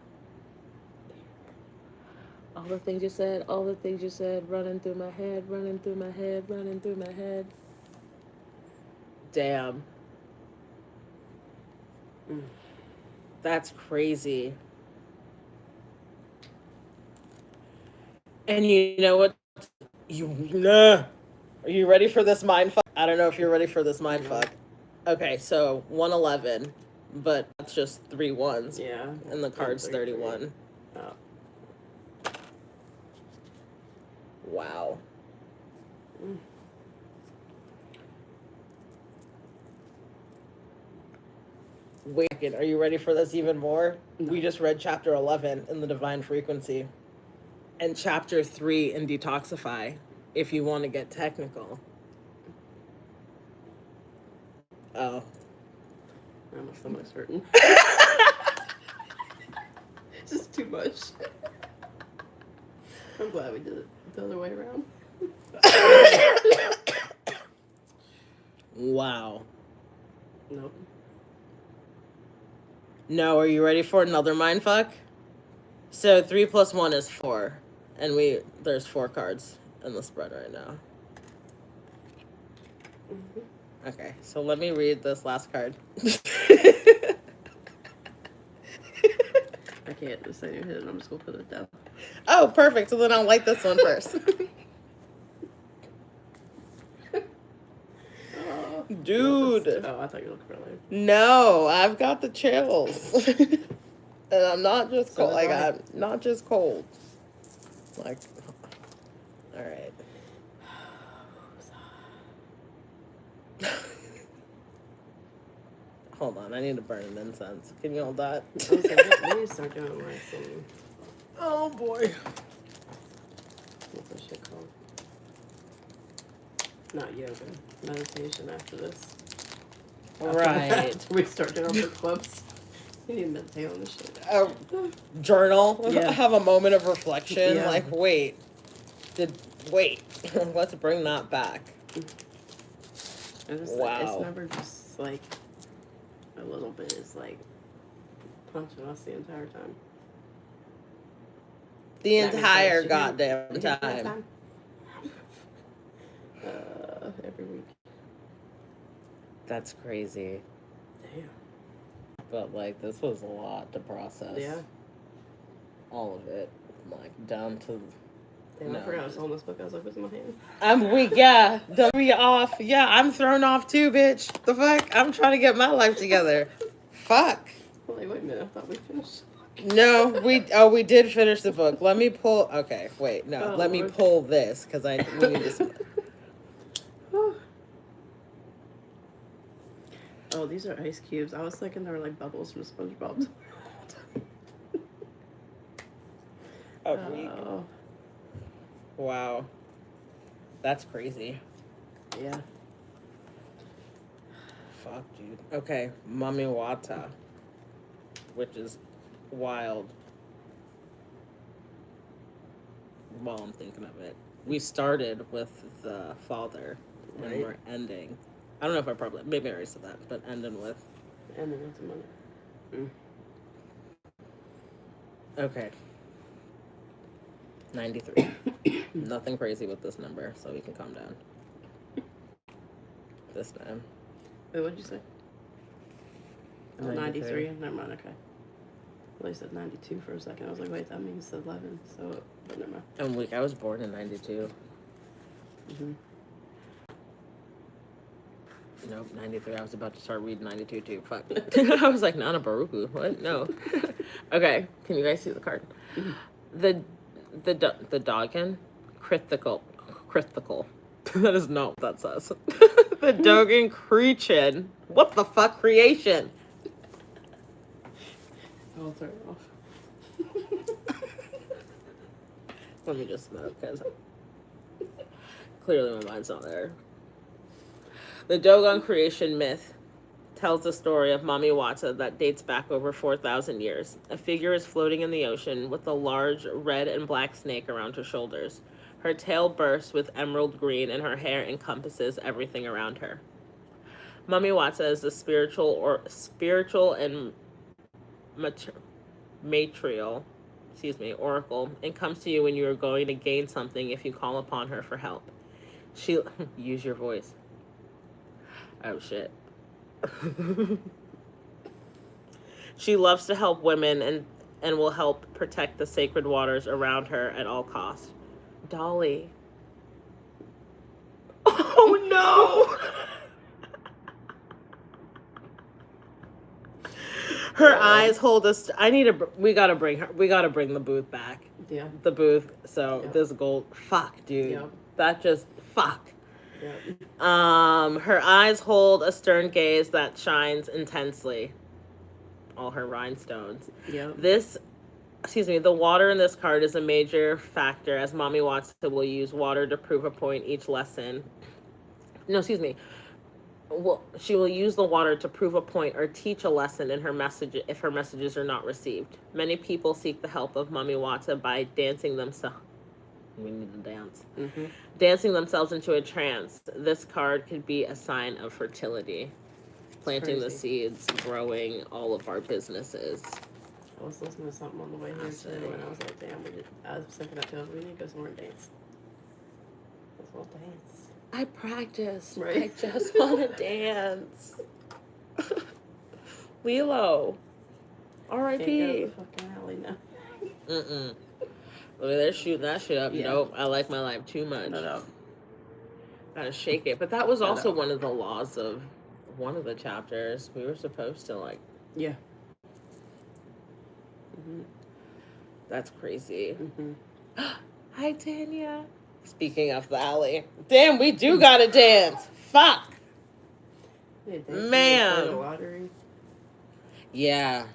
All the things you said, running through my head. Damn. That's crazy. And you know what? Are you ready for this mindfuck? I don't know if you're ready for this mindfuck. Okay, so 111, but that's just 3 ones. Yeah. And the card's 31. Oh. Wow. Wait a second, are you ready for this even more? No. We just read chapter 11 in the Divine Frequency and chapter 3 in Detoxify, if you want to get technical. Oh. My stomach's hurting. It's just too much. I'm glad we did it the other way around. Wow. Nope. No, are you ready for another mindfuck? So 3 plus 1 is 4. And there's 4 cards in the spread right now. Okay, so let me read this last card. I can't just say your head, I'm just gonna put it down. Oh, perfect. So then I'll light this one first. Dude. Oh, I thought you were looking for later. No, I've got the chills. And I'm not just cold. Like, I'm not just cold. Like, all right. Hold on, I need to burn an incense. Can you hold that? I was like, we need to start doing like some... Oh, boy. What's that shit called? Not yoga. Meditation after this. Right. We start doing our book clubs. You need to meditate on this shit. Journal. Yeah. Have a moment of reflection. Yeah. Like, wait. Let's bring that back. Wow. It's never just like a little bit. It's like punching us the entire time. The entire goddamn time. Every week. That's crazy. Damn. But, like, this was a lot to process. Yeah. All of it. Like, down to... Damn, I forgot I was holding this book. I was like, what's in my hand? I'm weak, yeah. Don't be off. Yeah, I'm thrown off too, bitch. The fuck? I'm trying to get my life together. Fuck. Well, wait a minute. I thought we finished. No, we did finish the book. Let me pull... Okay, wait, no. Let me pull this, because we need to... Oh, these are ice cubes. I was thinking they were like bubbles from SpongeBob. Oh. Wow. That's crazy. Yeah. Fuck, dude. Okay, Mami Wata, which is wild. While I'm thinking of it. We started with the father, and we're ending. I don't know if maybe I already said that, but ending with Ending with the mother. Okay. 93. Nothing crazy with this number, so we can calm down. This time. Wait, what'd you say? Oh, 93. Never mind, okay. Well, you said 92 for a second. I was like, wait, that means 11. So, but never mind. I'm weak. I was born in 92. Mm-hmm. Nope, 93. I was about to start reading 92 too. Fuck. I was like, Nana Baruku. What? No. Okay. Can you guys see the card? The Doggin? Critical. That is not what that says. The Doggin Creation. What the fuck? Creation. I'll turn it off. Let me just smoke, because clearly my mind's not there. The Dogon creation myth tells the story of Mami Wata that dates back over 4,000 years. A figure is floating in the ocean with a large red and black snake around her shoulders. Her tail bursts with emerald green and her hair encompasses everything around her. Mami Wata is the spiritual and matrial oracle, and comes to you when you are going to gain something if you call upon her for help. She use your voice. Oh shit. She loves to help women and will help protect the sacred waters around her at all costs. Dolly. Oh no. Her eyes hold us. We gotta bring the booth back. Yeah. The booth. So this gold. Fuck, dude. Yep. That just fuck. Yep. Her eyes hold a stern gaze that shines intensely. All her rhinestones. Yep. The water in this card is a major factor, as Mami Wata will use water to prove a point each lesson. No, excuse me. Well, she will use the water to prove a point or teach a lesson in her message if her messages are not received. Many people seek the help of Mami Wata by dancing themselves. We need to dance. Mm-hmm. Dancing themselves into a trance. This card could be a sign of fertility. Planting the seeds, growing all of our businesses. I was listening to something on the way here too, and I was like, damn, I was thinking that too. We need to go somewhere and dance. Let's all dance. I practiced. Right? I just want to dance. Lilo. R.I.P. Can't go to the fucking alley now. Mm-mm. Look, they're shooting that shit up. Yeah. Nope. I like my life too much. No. Gotta shake it. But that was also one of the laws of one of the chapters. We were supposed to, like... Yeah. Mm-hmm. That's crazy. Mm-hmm. Hi, Tanya. Speaking of the alley. Damn, we do gotta dance. Fuck. Man. The lottery. Yeah,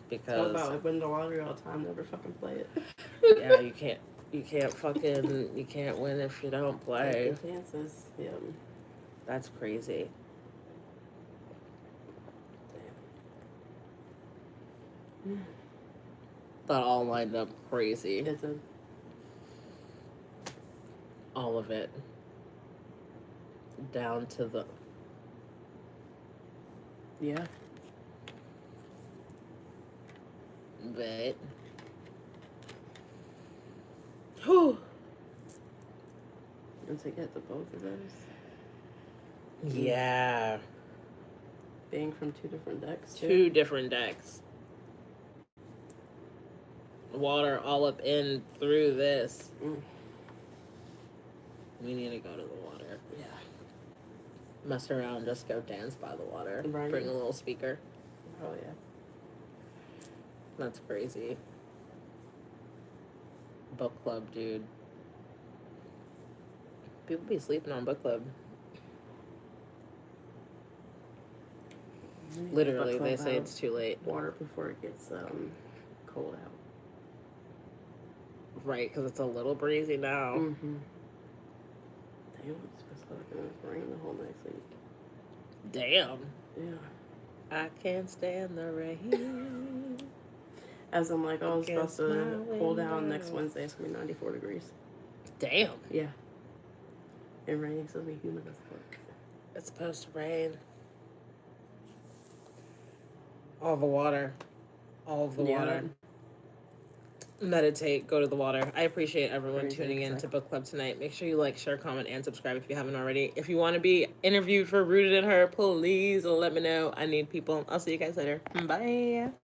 because... It's all about like winning the lottery all the time, never fucking play it. Yeah, you can't win if you don't play. Chances, yeah. That's crazy. Damn. That all lined up crazy. It did. All of it. Down to the... Yeah. But... Whew. And to get to both of those. Yeah. Being from two different decks, too. Two different decks. Water all up in through this. Mm. We need to go to the water. Yeah. Mess around, just go dance by the water. Right. Bring a little speaker. Oh, yeah. That's crazy. Book club, dude. People be sleeping on book club. Literally, they say it's too late. Water before it gets cold out. Right, because it's a little breezy now. Mm-hmm. Damn, it's supposed to rain the whole next week. Damn. Yeah. I can't stand the rain. As I'm like, oh, it's supposed to cool down next Wednesday. It's going to be 94 degrees. Damn. Yeah. And raining's going to be humid as fuck. It's supposed to rain. All the water. All of the water. Meditate, go to the water. I appreciate everyone tuning in to Book Club tonight. Make sure you like, share, comment, and subscribe if you haven't already. If you want to be interviewed for Rooted in Her, please let me know. I need people. I'll see you guys later. Bye.